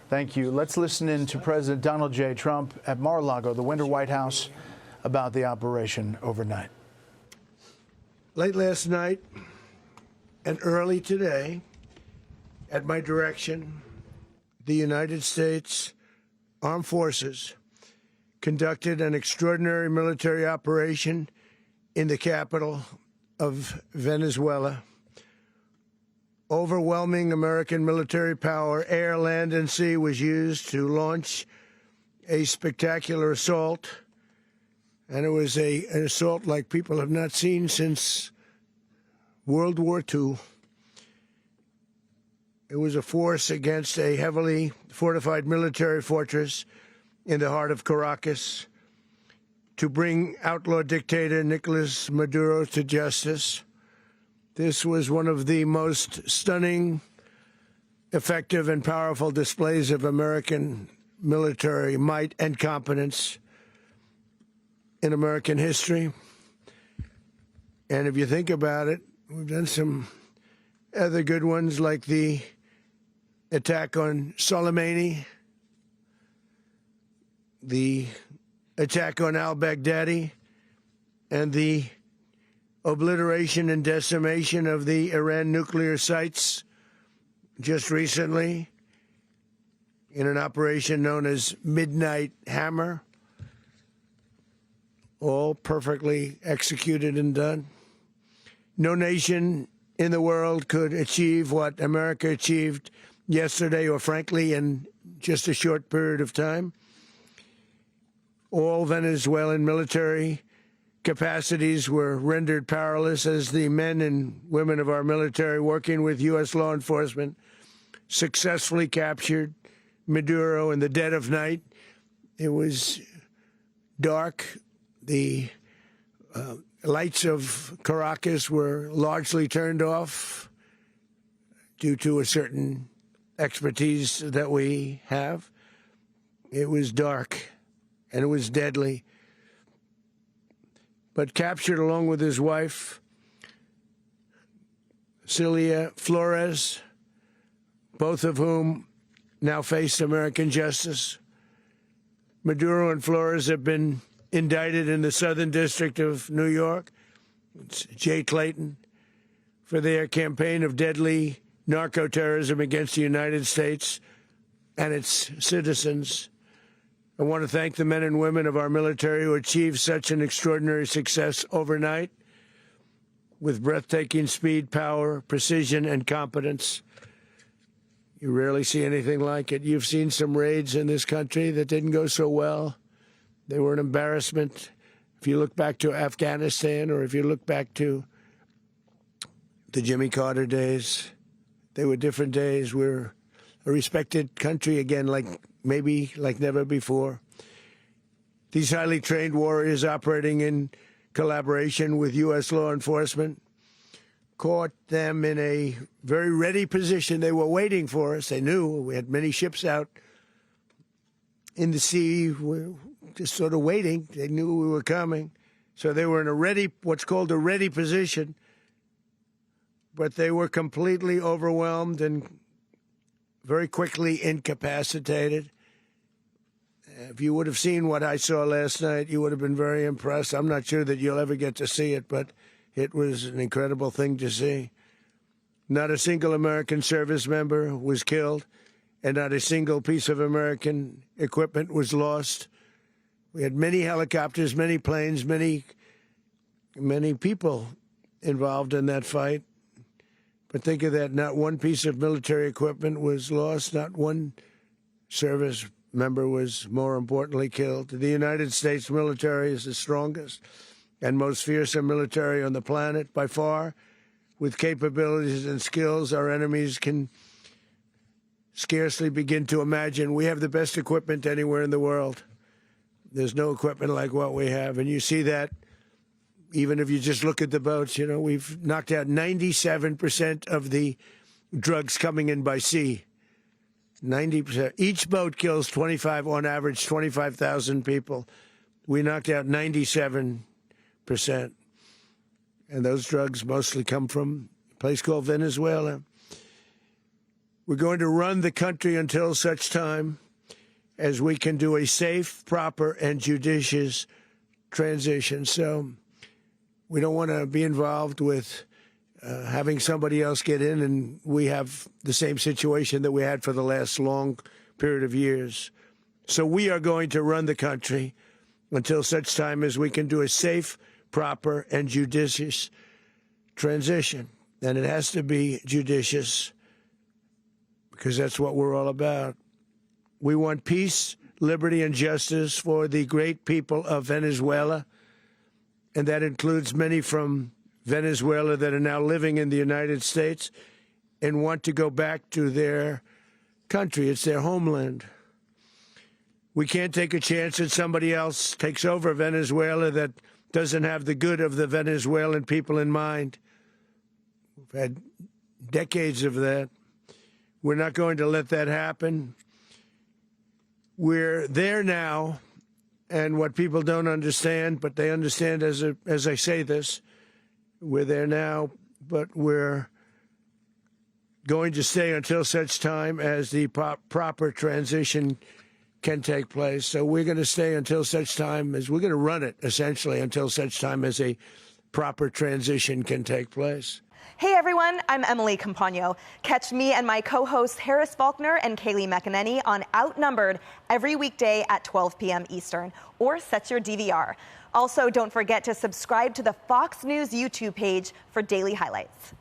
Thank you. Let's listen in to President Donald J. Trump at Mar-a-Lago, the Winter White House, about the operation overnight. Late last night and early today, at my direction, the United States Armed Forces conducted an extraordinary military operation in the capital of Venezuela. Overwhelming American military power, air, land, and sea, was used to launch a spectacular assault. And it was an assault like people have not seen since World War II. It was a force against a heavily fortified military fortress in the heart of Caracas to bring outlaw dictator Nicolas Maduro to justice. This was one of the most stunning, effective, and powerful displays of American military might and competence in American history. And if you think about it, we've done some other good ones, like the attack on Soleimani, the attack on al-Baghdadi, and the obliteration and decimation of the Iran nuclear sites just recently in an operation known as Midnight Hammer, all perfectly executed and done. No nation in the world could achieve what America achieved yesterday, or frankly, in just a short period of time. All Venezuelan military capacities were rendered powerless as the men and women of our military, working with U.S. law enforcement, successfully captured Maduro in the dead of night. It was dark. The lights of Caracas were largely turned off due to a certain expertise that we have. It was dark, and it was deadly. But captured along with his wife, Celia Flores, both of whom now face American justice. Maduro and Flores have been indicted in the Southern District of New York, it's Jay Clayton, for their campaign of deadly narco-terrorism against the United States and its citizens. I want to thank the men and women of our military who achieved such an extraordinary success overnight with breathtaking speed, power, precision, and competence. You rarely see anything like it. You've seen some raids in this country that didn't go so well. They were an embarrassment. If you look back to Afghanistan, or if you look back to the Jimmy Carter days, they were different days. We're a respected country again, maybe like never before. These highly trained warriors, operating in collaboration with U.S. law enforcement, caught them in a very ready position. They were waiting for us. They knew we had many ships out in the sea. We're just sort of waiting. They knew we were coming. So they were in a ready, what's called a ready position. But they were completely overwhelmed and very quickly incapacitated. If you would have seen what I saw last night, you would have been very impressed. I'm not sure that you'll ever get to see it, but it was an incredible thing to see. Not a single American service member was killed, and not a single piece of American equipment was lost. We had many helicopters, many planes, many people involved in that fight. But think of that, not one piece of military equipment was lost, not one service member was, more importantly, killed. The United States military is the strongest and most fearsome military on the planet by far, with capabilities and skills our enemies can scarcely begin to imagine. We have the best equipment anywhere in the world. There's no equipment like what we have, and you see that even if you just look at the boats. You know, we've knocked out 97% of the drugs coming in by sea. 90%. Each boat kills on average, 25,000 people. We knocked out 97%. And those drugs mostly come from a place called Venezuela. We're going to run the country until such time as we can do a safe, proper, and judicious transition. So we don't want to be involved with having somebody else get in and we have the same situation that we had for the last long period of years. So we are going to run the country until such time as we can do a safe, proper, and judicious transition. And it has to be judicious because that's what we're all about. We want peace, liberty, and justice for the great people of Venezuela, and that includes many from Venezuela that are now living in the United States and want to go back to their country. It's their homeland. We can't take a chance that somebody else takes over Venezuela that doesn't have the good of the Venezuelan people in mind. We've had decades of that. We're not going to let that happen. We're there now, and what people don't understand, but they understand as I say this, we're there now, but we're going to stay until such time as the proper transition can take place. So we're going to stay until such time as we're going to run it, essentially, until such time as a proper transition can take place. Hey everyone, I'm Emily Campagno. Catch me and my co-hosts Harris Faulkner and Kaylee McEnany on Outnumbered every weekday at 12 p.m. Eastern, or set your DVR. Also, don't forget to subscribe to the Fox News YouTube page for daily highlights.